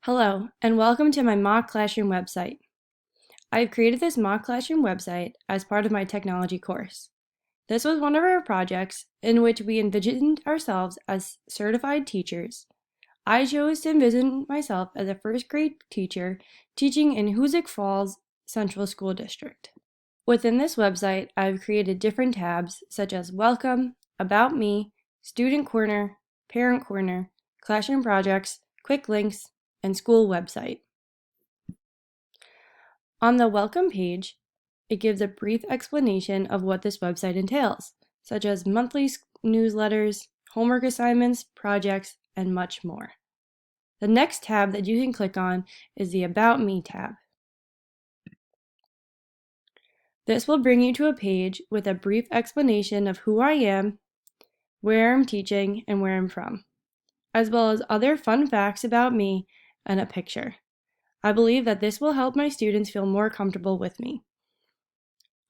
Hello, and welcome to my mock classroom website. I've created this mock classroom website as part of my technology course. This was one of our projects in which we envisioned ourselves as certified teachers. I chose to envision myself as a first grade teacher teaching in Hoosick Falls Central School District. Within this website, I've created different tabs such as Welcome, About Me, Student Corner, Parent Corner, Classroom Projects, Quick Links, and School Website. On the Welcome page, it gives a brief explanation of what this website entails, such as monthly newsletters, homework assignments, projects, and much more. The next tab that you can click on is the About Me tab. This will bring you to a page with a brief explanation of who I am, where I'm teaching, and where I'm from, as well as other fun facts about me and a picture. I believe that this will help my students feel more comfortable with me.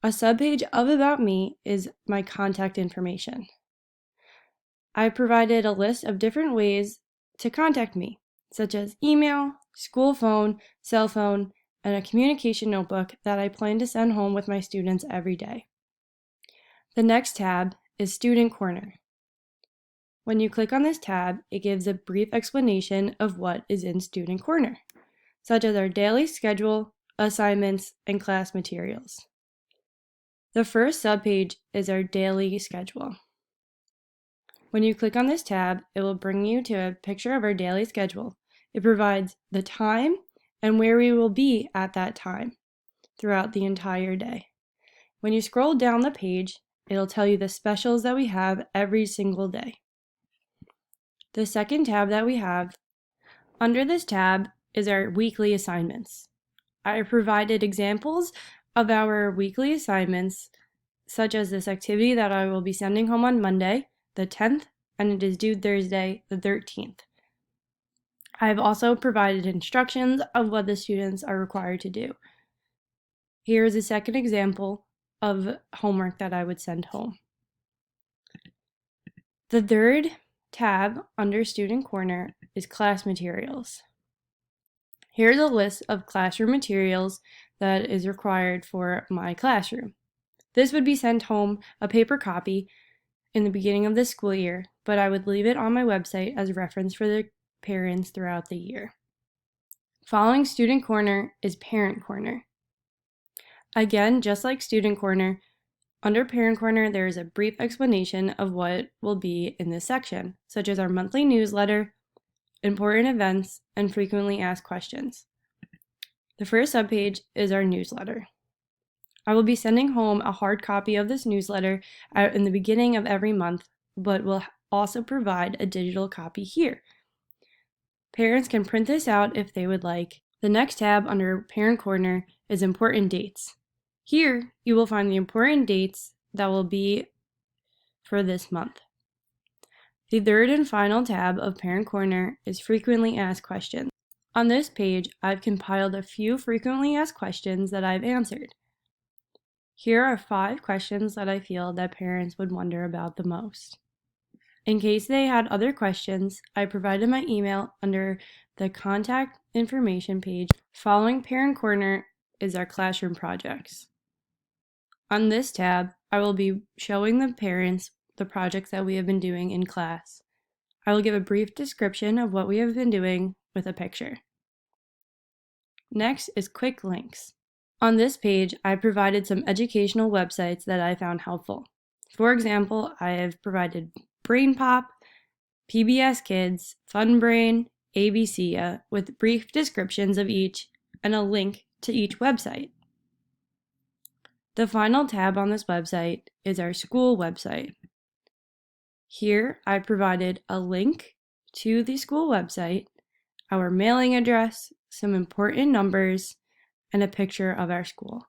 A subpage of About Me is my contact information. I provided a list of different ways to contact me, such as email, school phone, cell phone, and a communication notebook that I plan to send home with my students every day. The next tab is Student Corner. When you click on this tab, it gives a brief explanation of what is in Student Corner, such as our daily schedule, assignments, and class materials. The first subpage is our daily schedule. When you click on this tab, it will bring you to a picture of our daily schedule. It provides the time and where we will be at that time throughout the entire day. When you scroll down the page, it'll tell you the specials that we have every single day. The second tab that we have, under this tab, is our weekly assignments. I provided examples of our weekly assignments, such as this activity that I will be sending home on Monday, the 10th, and it is due Thursday, the 13th. I have also provided instructions of what the students are required to do. Here is a second example of homework that I would send home. The third tab under Student Corner is Class Materials. Here's a list of classroom materials that is required for my classroom. This would be sent home a paper copy in the beginning of the school year, but I would leave it on my website as a reference for the parents throughout the year. Following Student Corner is Parent Corner. Again, just like Student Corner, under Parent Corner there is a brief explanation of what will be in this section, such as our monthly newsletter, important events, and frequently asked questions. The first subpage is our newsletter. I will be sending home a hard copy of this newsletter out in the beginning of every month, but will also provide a digital copy here. Parents can print this out if they would like. The next tab under Parent Corner is Important Dates. Here, you will find the important dates that will be for this month. The third and final tab of Parent Corner is Frequently Asked Questions. On this page, I've compiled a few frequently asked questions that I've answered. Here are 5 questions that I feel that parents would wonder about the most. In case they had other questions, I provided my email under the contact information page. Following Parent Corner is our classroom projects. On this tab, I will be showing the parents the projects that we have been doing in class. I will give a brief description of what we have been doing with a picture. Next is Quick Links. On this page, I provided some educational websites that I found helpful. For example, I have provided BrainPop, PBS Kids, FunBrain, ABCia, with brief descriptions of each and a link to each website. The final tab on this website is our school website. Here, I provided a link to the school website, our mailing address, some important numbers, and a picture of our school.